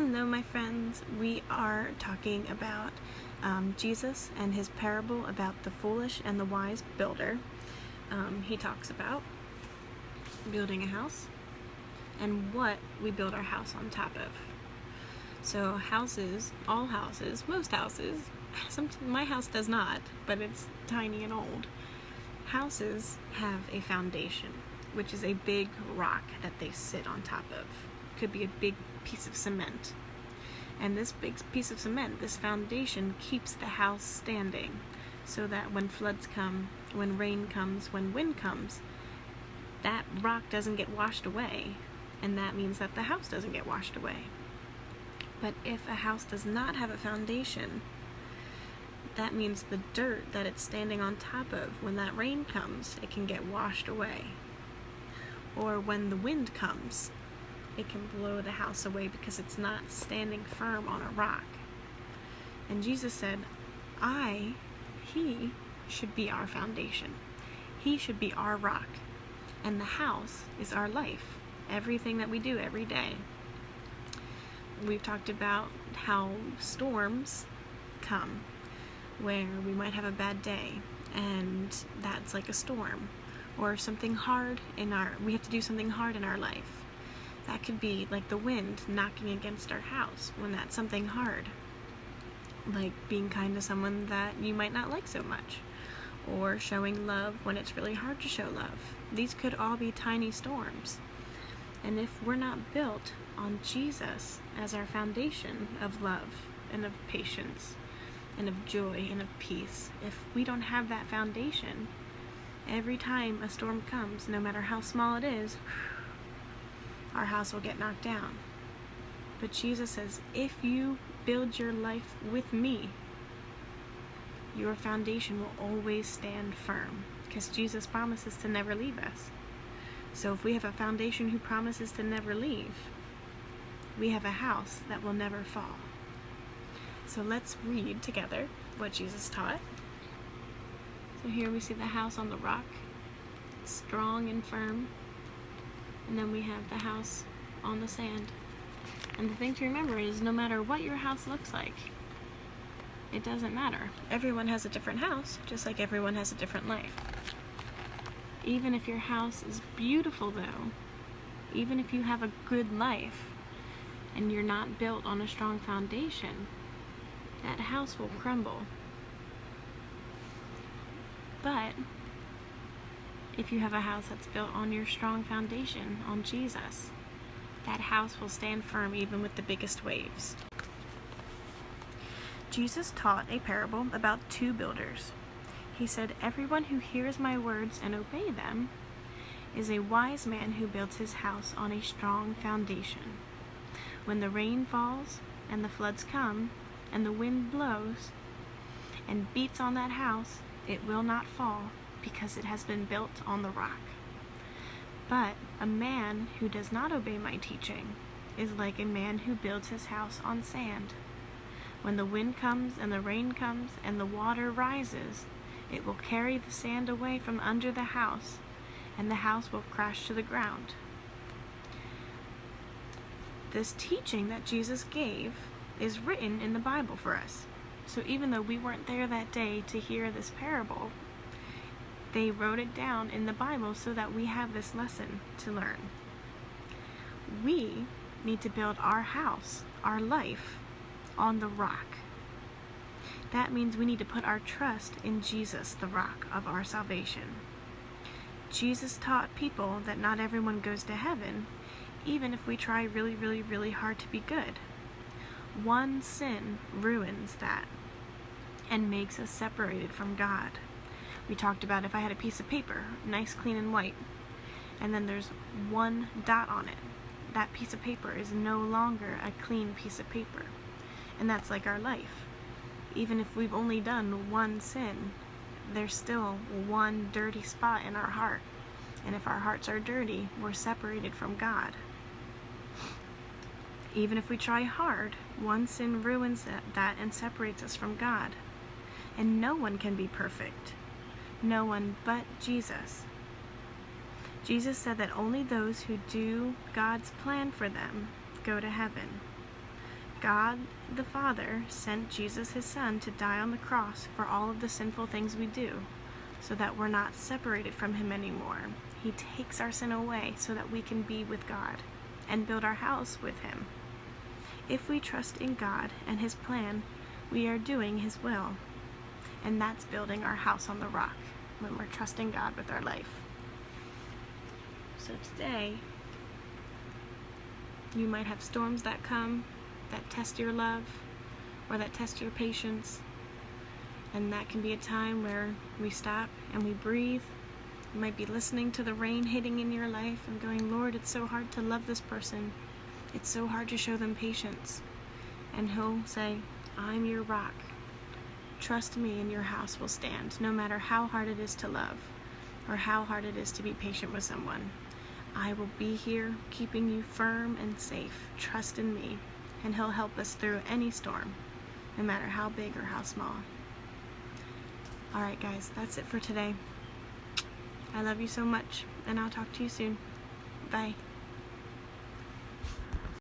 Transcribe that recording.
Hello, my friends. We are talking about Jesus and his parable about the foolish and the wise builder. He talks about building a house and what we build our house on top of. So houses, all houses, most houses, my house does not, but it's tiny and old. Houses have a foundation, which is a big rock that they sit on top of. Could be a big piece of cement. And this big piece of cement, this foundation, keeps the house standing so that when floods come, when rain comes, when wind comes, that rock doesn't get washed away, and that means that the house doesn't get washed away. But if a house does not have a foundation, that means the dirt that it's standing on top of, when that rain comes, it can get washed away. Or when the wind comes, it can blow the house away because it's not standing firm on a rock. And Jesus said, He should be our foundation. He should be our rock. And the house is our life. Everything that we do every day. We've talked about how storms come, where we might have a bad day, and that's like a storm. Or something hard we have to do something hard in our life. That could be like the wind knocking against our house when that's something hard. Like being kind to someone that you might not like so much. Or showing love when it's really hard to show love. These could all be tiny storms. And if we're not built on Jesus as our foundation of love and of patience and of joy and of peace, if we don't have that foundation, every time a storm comes, no matter how small it is, our house will get knocked down. But Jesus says, if you build your life with me, your foundation will always stand firm, because Jesus promises to never leave us. So if we have a foundation who promises to never leave, we have a house that will never fall. So let's read together what Jesus taught. So here we see the house on the rock, strong and firm. And then we have the house on the sand. And the thing to remember is no matter what your house looks like, it doesn't matter. Everyone has a different house, just like everyone has a different life. Even if your house is beautiful though, even if you have a good life and you're not built on a strong foundation, that house will crumble. But if you have a house that's built on your strong foundation, on Jesus, that house will stand firm even with the biggest waves. Jesus taught a parable about two builders. He said, everyone who hears my words and obey them is a wise man who builds his house on a strong foundation. When the rain falls and the floods come and the wind blows and beats on that house, it will not fall, because it has been built on the rock. But a man who does not obey my teaching is like a man who builds his house on sand. When the wind comes and the rain comes and the water rises, it will carry the sand away from under the house, and the house will crash to the ground. This teaching that Jesus gave is written in the Bible for us. So even though we weren't there that day to hear this parable, they wrote it down in the Bible so that we have this lesson to learn. We need to build our house, our life, on the rock. That means we need to put our trust in Jesus, the rock of our salvation. Jesus taught people that not everyone goes to heaven, even if we try really, really, really hard to be good. One sin ruins that and makes us separated from God. We talked about if I had a piece of paper, nice, clean, and white, and then there's one dot on it, that piece of paper is no longer a clean piece of paper. And that's like our life. Even if we've only done one sin, there's still one dirty spot in our heart. And if our hearts are dirty, we're separated from God. Even if we try hard, one sin ruins that and separates us from God. And no one can be perfect. No one but Jesus. Jesus said that only those who do God's plan for them go to heaven. God the Father sent Jesus, his Son, to die on the cross for all of the sinful things we do, so that we're not separated from him anymore. He takes our sin away so that we can be with God and build our house with him. If we trust in God and his plan, we are doing his will. And that's building our house on the rock, when we're trusting God with our life. So today, you might have storms that come, that test your love, or that test your patience. And that can be a time where we stop and we breathe. You might be listening to the rain hitting in your life and going, Lord, it's so hard to love this person. It's so hard to show them patience. And he'll say, I'm your rock. Trust me and your house will stand, no matter how hard it is to love or how hard it is to be patient with someone. I will be here, keeping you firm and safe. Trust in me, and he'll help us through any storm, no matter how big or how small. Alright guys, that's it for today. I love you so much, and I'll talk to you soon. Bye.